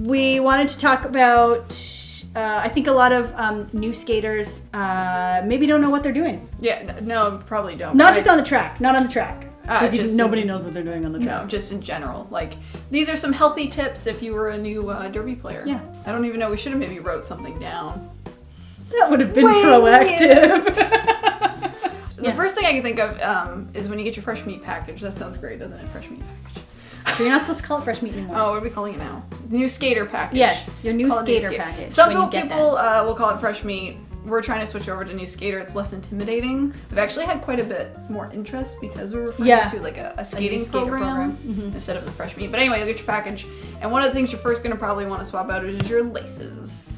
we wanted to talk about, I think a lot of new skaters maybe don't know what they're doing. Yeah, no, probably don't. Not just on the track, not on the track. Because nobody knows what they're doing on the track. No, just in general. Like, these are some healthy tips if you were a new derby player. Yeah. I don't even know. We should have maybe wrote something down. That would have been proactive. The first thing I can think of is when you get your fresh meat package. That sounds great, doesn't it? Fresh meat package. But you're not supposed to call it fresh meat anymore. Oh, what are we calling it now? New skater package. Yes, your new skater package. Some people will call it fresh meat. We're trying to switch over to new skater. It's less intimidating. We've actually had quite a bit more interest because we're referring to like a skating program instead of the fresh meat. But anyway, you'll get your package. And one of the things you're first going to probably want to swap out is your laces.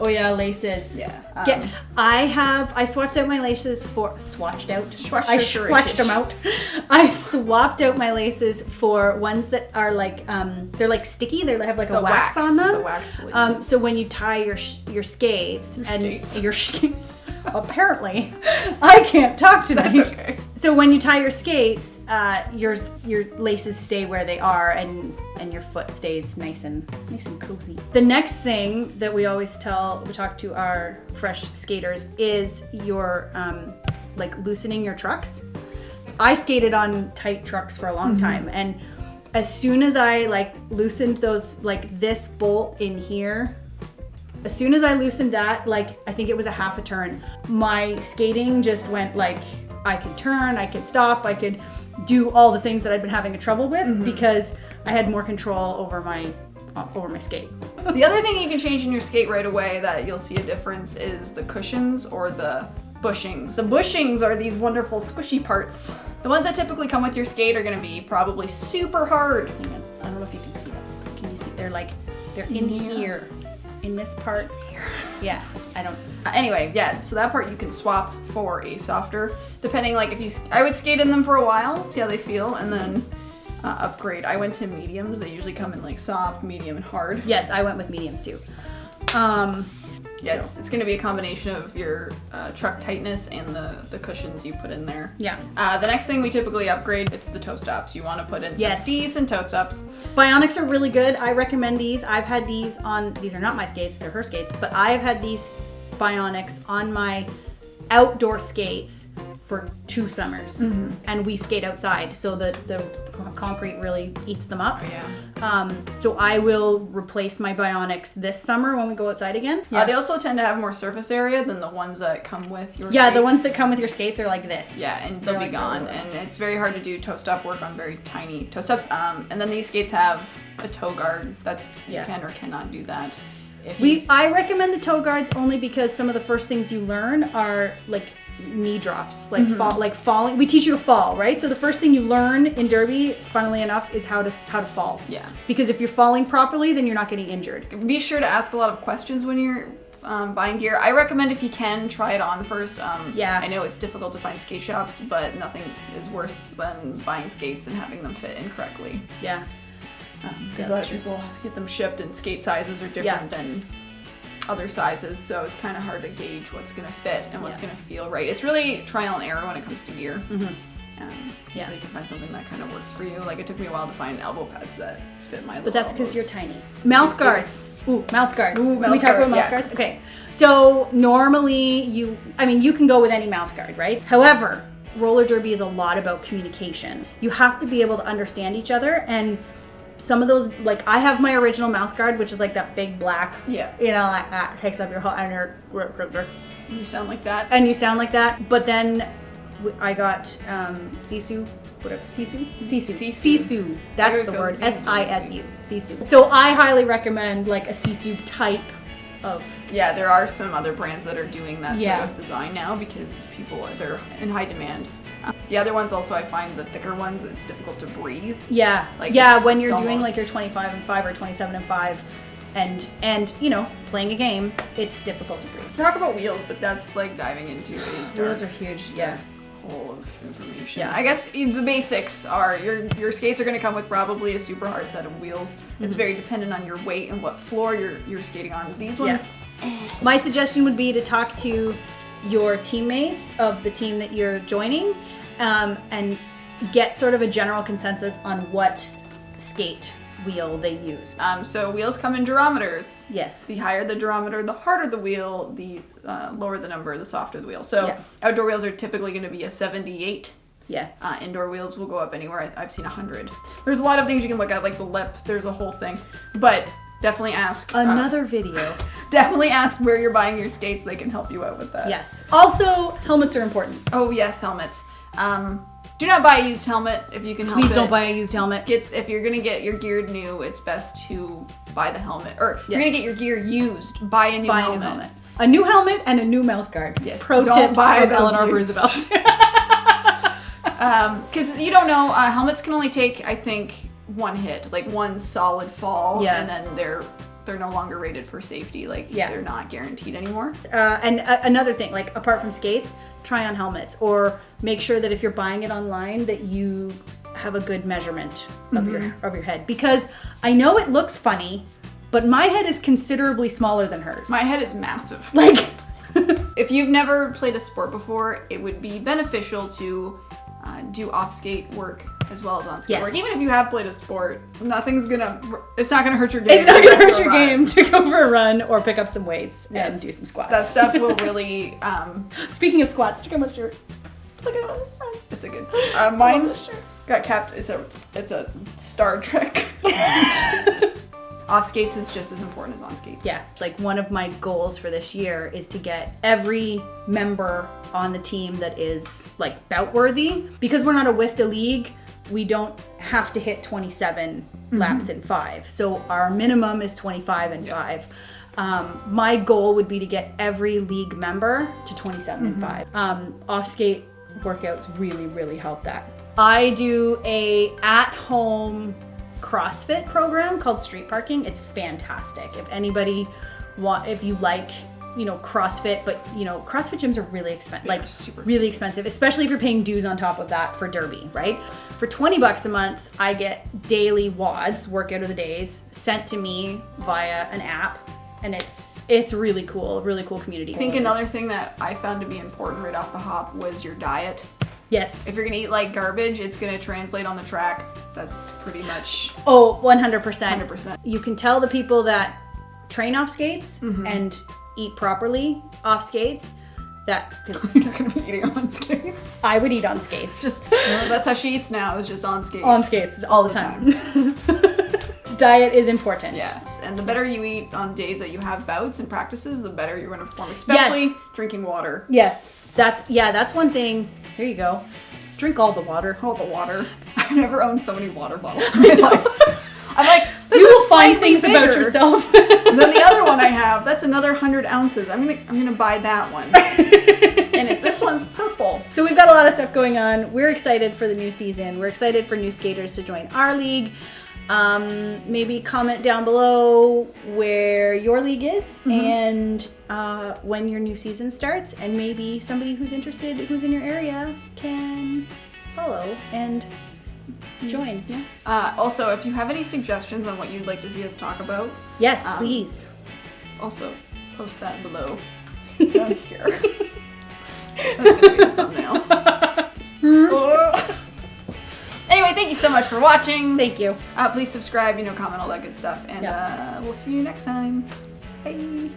Oh yeah, laces. Yeah. I swatched out my laces for I swatched them out. I swapped out my laces for ones that are like they're like sticky. They have like a wax on them. The wax. So when you tie your skates apparently I can't talk tonight. That's okay. So when you tie your skates, your laces stay where they are, and your foot stays nice and cozy. The next thing that we always talk to our fresh skaters is your like loosening your trucks. I skated on tight trucks for a long time, and as soon as I like loosened those, like this bolt in here, as soon as I loosened that, like I think it was a half a turn, my skating just went like, I could turn, I could stop, I could do all the things that I'd been having trouble with because I had more control over my skate. The other thing you can change in your skate right away that you'll see a difference is the cushions or the bushings. The bushings are these wonderful squishy parts. The ones that typically come with your skate are going to be probably super hard. I don't know if you can see that. Can you see? They're in here. In this part here. Yeah, I don't. Anyway, yeah, so that part you can swap for a softer, depending, like I would skate in them for a while, see how they feel, and then upgrade. I went to mediums. They usually come in like soft, medium, and hard. Yes, I went with mediums too. Yeah, it's going to be a combination of your truck tightness and the cushions you put in there. Yeah. The next thing we typically upgrade, it's the toe stops. You want to put in some decent toe stops. Bionics are really good. I recommend these. I've had these on, these are not my skates, they're her skates, but I've had these Bionics on my outdoor skates for 2 summers. And we skate outside, so the concrete really eats them up. Yeah. So I will replace my Bionics this summer when we go outside again. They also tend to have more surface area than the ones that come with your skates. Yeah, the ones that come with your skates are like this. Yeah, and they'll be gone. And it's very hard to do toe stop work on very tiny toe stops. And then these skates have a toe guard. You can or cannot do that. I recommend the toe guards only because some of the first things you learn are like knee drops, like falling. We teach you to fall, right? So the first thing you learn in derby, funnily enough, is how to fall. Yeah. Because if you're falling properly, then you're not getting injured. Be sure to ask a lot of questions when you're buying gear. I recommend, if you can, try it on first. I know it's difficult to find skate shops, but nothing is worse than buying skates and having them fit incorrectly. Yeah. Because a lot of people get them shipped and skate sizes are different than other sizes, so it's kind of hard to gauge what's going to fit and what's going to feel right. It's really trial and error when it comes to gear. Until you can find something that kind of works for you. Like, it took me a while to find elbow pads that fit my little But that's because elbows. you're tiny. Mouth guards. Mouth guards. Can we talk about mouth guards? Okay. So normally you can go with any mouth guard, right? However, roller derby is a lot about communication. You have to be able to understand each other, and some of those, like I have my original mouth guard, which is like that big black, like takes up your whole, and you sound like that. And you sound like that. But then I got Sisu. Sisu. That's the word. SISU. Sisu. So I highly recommend like a Sisu type of. Yeah, there are some other brands that are doing that sort of design now because they're in high demand. The other ones also, I find the thicker ones, it's difficult to breathe. Yeah. When you're doing like your 25 and 5 or 27 and 5 and playing a game, it's difficult to breathe. Talk about wheels, but that's like diving into a wheels are huge. Yeah. Hole of information. Yeah, I guess the basics are your skates are going to come with probably a super hard set of wheels. It's very dependent on your weight and what floor you're skating on. These ones. My suggestion would be to talk to your teammates of the team that you're joining, and get sort of a general consensus on what skate wheel they use. So wheels come in durometers. Yes. The higher the durometer, the harder the wheel, the lower the number, the softer the wheel. So outdoor wheels are typically going to be a 78. Yeah. Indoor wheels will go up anywhere. I've seen 100. There's a lot of things you can look at, like the lip. There's a whole thing. But definitely ask. Another video. Definitely ask where you're buying your skates. They can help you out with that. Yes. Also, helmets are important. Oh, yes, helmets. Do not buy a used helmet if you can help it. Please don't buy a used helmet. If you're going to get your gear new, it's best to buy the helmet. Or if you're going to get your gear used, buy a new helmet. A new helmet and a new mouth guard. Yes. Pro tips from Eleanor Bruisavelt. Because you don't know, helmets can only take, I think, one hit, like one solid fall, and then they're no longer rated for safety. Like they're not guaranteed anymore. And another thing, like apart from skates, try on helmets, or make sure that if you're buying it online that you have a good measurement of your head, because I know it looks funny, but my head is considerably smaller than hers. My head is massive. Like, if you've never played a sport before, it would be beneficial to do off-skate work as well as on-skate work. Even if you have played a sport, it's not gonna hurt your game. It's not gonna hurt your game to go for a run or pick up some weights and do some squats. That stuff will really... Speaking of squats, check out my shirt. Look at what it says. It's a good... mine's got capped. It's a Star Trek. Off skates is just as important as on skates. Yeah, like one of my goals for this year is to get every member on the team that is like bout worthy. Because we're not a WIFTA league, we don't have to hit 27 laps in 5. So our minimum is 25 and 5. My goal would be to get every league member to 27 and 5. Off skate workouts really, really help that. I do a at-home CrossFit program called Street Parking. It's fantastic. If anybody if you like, CrossFit, but CrossFit gyms are really expensive, like really expensive, especially if you're paying dues on top of that for Derby, right? For $20 a month, I get daily WODs, workout of the days, sent to me via an app, and it's really cool community. I think another thing that I found to be important right off the hop was your diet. Yes. If you're gonna eat like garbage, it's gonna translate on the track. That's pretty much... Oh, 100%. 100%. You can tell the people that train off skates and eat properly off skates that... You're not gonna be eating on skates. I would eat on skates. Just, that's how she eats now, is just on skates. On skates, all the time. Diet is important. Yes, and the better you eat on days that you have bouts and practices, the better you're gonna perform, especially drinking water. Yes, that's one thing. Here you go. Drink all the water. All the water. I've never owned so many water bottles in my life. I'm like, this you is will find things bigger about yourself. Then the other one I have, that's another 100 ounces. I'm gonna buy that one. And this one's purple. So we've got a lot of stuff going on. We're excited for the new season. We're excited for new skaters to join our league. Maybe comment down below where your league is and when your new season starts, and maybe somebody who's interested, who's in your area, can follow and join. Also, if you have any suggestions on what you'd like to see us talk about, yes, please. Also, post that below down here. That's gonna be the thumbnail. Anyway, thank you so much for watching. Thank you. Please subscribe, comment, all that good stuff. And we'll see you next time. Bye.